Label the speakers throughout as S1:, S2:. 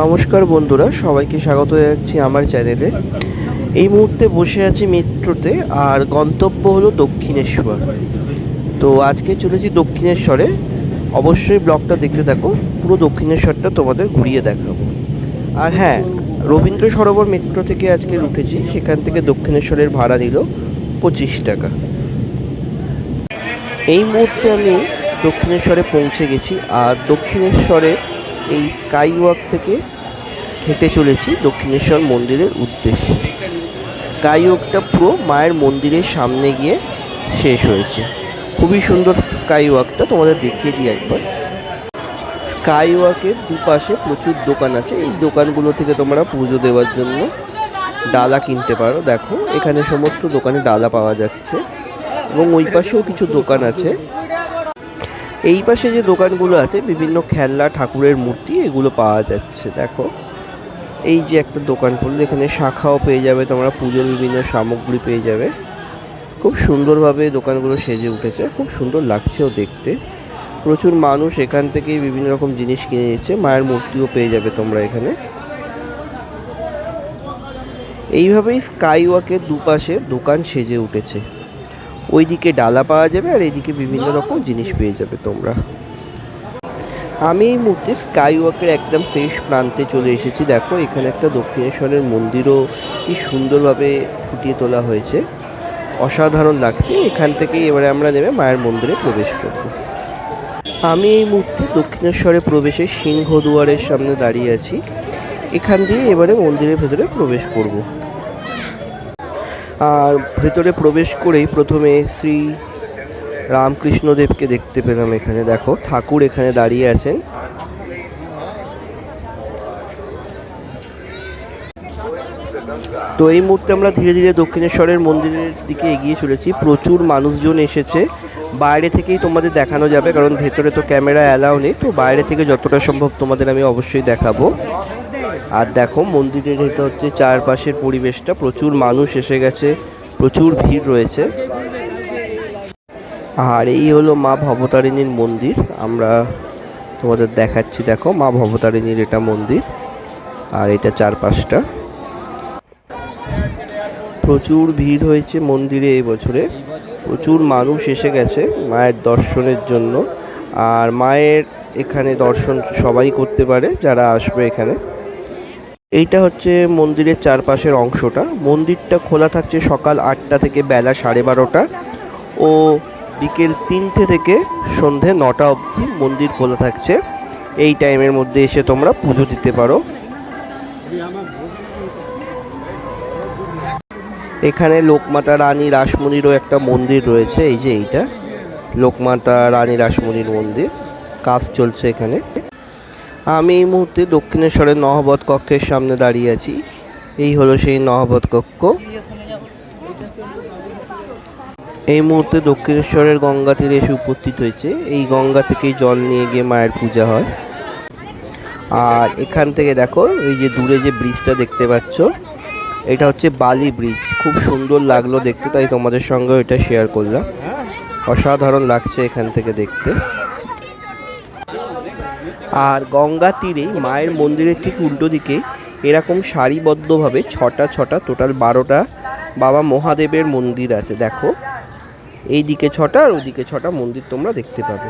S1: নমস্কার বন্ধুরা, সবাইকে স্বাগত জানাচ্ছি আমার চ্যানেলে। এই মুহূর্তে বসে আছি মেট্রোতে, আর গন্তব্য হলো দক্ষিণেশ্বর। তো আজকে চলেছি দক্ষিণেশ্বরে। অবশ্যই ব্লগটা দেখতে থাকো, পুরো দক্ষিণেশ্বরটা তোমাদের ঘুরিয়ে দেখাবো। আর হ্যাঁ, রবীন্দ্র সরোবর মেট্রো থেকে আজকে উঠেছি, সেখান থেকে দক্ষিণেশ্বরের ভাড়া নিল 25 টাকা। এই মুহূর্তে আমি দক্ষিণেশ্বরে পৌঁছে গেছি, আর দক্ষিণেশ্বরে এই স্কাই ওয়াক থেকে হেঁটে চলেছি দক্ষিণেশ্বর মন্দিরের উদ্দেশ্যে। স্কাই ওয়াকটা পুরো মায়ের মন্দিরের সামনে গিয়ে শেষ হয়েছে। খুবই সুন্দর স্কাই ওয়াকটা, তোমাদের দেখিয়ে দিই একবার। স্কাই ওয়াকের দুপাশে প্রচুর দোকান আছে। এই দোকানগুলো থেকে তোমরা পুজো দেওয়ার জন্য ডালা কিনতে পারো। দেখো, এখানে সমস্ত দোকানে ডালা পাওয়া যাচ্ছে, এবং ওই পাশেও কিছু দোকান আছে। এই পাশে যে দোকানগুলো আছে, বিভিন্ন খেলনা, ঠাকুরের মূর্তি, এগুলো পাওয়া যাচ্ছে। দেখো, এই যে একটা দোকান পড়লো, এখানে শাখাও পেয়ে যাবে তোমরা, পুজোর বিভিন্ন সামগ্রী পেয়ে যাবে। খুব সুন্দরভাবে দোকানগুলো সেজে উঠেছে, খুব সুন্দর লাগছেও দেখতে। প্রচুর মানুষ এখান থেকে বিভিন্ন রকম জিনিস কিনে নিচ্ছে। মায়ের মূর্তিও পেয়ে যাবে তোমরা এখানে। এইভাবেই স্কাই ওয়াকের দুপাশে দোকান সেজে উঠেছে। ওইদিকে ডালা পাওয়া যাবে, আর এইদিকে বিভিন্ন রকম জিনিস পেয়ে যাবে তোমরা। আমি এই মুহূর্তে স্কাই ওয়াকের একদম শেষ প্রান্তে চলে এসেছি। দেখো, এখানে একটা দক্ষিণেশ্বরের মন্দিরও কি সুন্দরভাবে ফুটিয়ে তোলা হয়েছে, অসাধারণ লাগছে। এখান থেকেই এবারে আমরা নেমে মায়ের মন্দিরে প্রবেশ করব। আমি এই মুহূর্তে দক্ষিণেশ্বরে প্রবেশের সিংহদুয়ারের সামনে দাঁড়িয়ে আছি। এখান দিয়ে এবারে মন্দিরের ভেতরে প্রবেশ করব। আর ভেতরে প্রবেশ করেই প্রথমে শ্রী রামকৃষ্ণদেবকে দেখতে পেলাম। এখানে দেখো, ঠাকুর এখানে দাঁড়িয়ে আছেন। তো এই মুহূর্তে আমরা ধীরে ধীরে দক্ষিণেশ্বরের মন্দিরের দিকে এগিয়ে চলেছি। প্রচুর মানুষজন এসেছে। বাইরে থেকেই তোমাদের দেখানো যাবে, কারণ ভেতরে তো ক্যামেরা অ্যালাউ নেই। তো বাইরে থেকে যতটা সম্ভব তোমাদের আমি অবশ্যই দেখাবো। আর দেখো, মন্দিরের এটা হচ্ছে চারপাশের পরিবেশটা। প্রচুর মানুষ এসে গেছে, প্রচুর ভিড় রয়েছে। আর এই হলো মা ভবতারিণীর মন্দির, আমরা তোমাদের দেখাচ্ছি। দেখো, মা ভবতারিণীর এটা মন্দির, আর এটা চারপাশটা। প্রচুর ভিড় হয়েছে মন্দিরে এই বছরে। প্রচুর মানুষ এসে গেছে মায়ের দর্শনের জন্য। আর মায়ের এখানে দর্শন সবাই করতে পারে যারা আসবে এখানে। এইটা হচ্ছে মন্দিরের চারপাশের অংশটা। মন্দিরটা খোলা থাকছে সকাল 8টা থেকে বেলা 12:30, ও বিকেল 3টে থেকে সন্ধে 9টা অবধি মন্দির খোলা থাকছে। এই টাইমের মধ্যে এসে তোমরা পুজো দিতে পারো। এখানে লোকমাতা রানী রাসমণিরও একটা মন্দির রয়েছে। এই যে এইটা লোকমাতা রানী রাসমণির মন্দির, কাজ চলছে এখানে। আমি এই মুহূর্তে দক্ষিণেশ্বরের নহবত কক্ষের সামনে দাঁড়িয়ে আছি। এই হলো সেই নহবত কক্ষ। এই মুহূর্তে দক্ষিণেশ্বরের গঙ্গা তীরে এসে উপস্থিত হয়েছে। এই গঙ্গা থেকেই জল নিয়ে গিয়ে মায়ের পূজা হয়। আর এখান থেকে দেখো, এই যে দূরে যে ব্রিজটা দেখতে পাচ্ছ, এটা হচ্ছে বালি ব্রিজ। খুব সুন্দর লাগলো দেখতে, তাই তোমাদের সঙ্গে এটা শেয়ার করলাম। অসাধারণ লাগছে এখান থেকে দেখতে। আর গঙ্গা তীরেই মায়ের মন্দিরের ঠিক উল্টো দিকে এরকম সারিবদ্ধভাবে ছটা টোটাল 12টা বাবা মহাদেবের মন্দির আছে। দেখো, এই দিকে 6টা আর ওইদিকে 6টা মন্দির তোমরা দেখতে পাবে।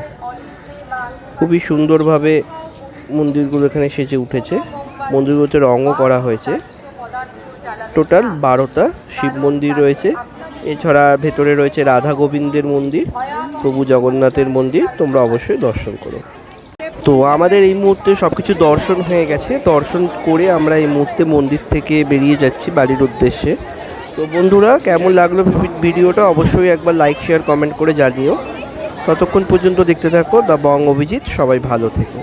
S1: খুবই সুন্দরভাবে মন্দিরগুলো এখানে সেজে উঠেছে। মন্দিরগুলোতে রঙও করা হয়েছে। টোটাল 12টা শিব মন্দির রয়েছে। এছাড়া ভেতরে রয়েছে রাধা গোবিন্দের মন্দির, প্রভু জগন্নাথের মন্দির। তোমরা অবশ্যই দর্শন করো। তো আমাদের এই মুহূর্তে সব কিছু দর্শন হয়ে গেছে। দর্শন করে আমরা এই মুহূর্তে মন্দির থেকে বেরিয়ে যাচ্ছি বাড়ির উদ্দেশ্যে। তো বন্ধুরা, কেমন লাগলো ভিডিওটা অবশ্যই একবার লাইক, শেয়ার, কমেন্ট করে জানিও। ততক্ষণ পর্যন্ত দেখতে থাকো দ্য বং অভিজিৎ। সবাই ভালো থেকো।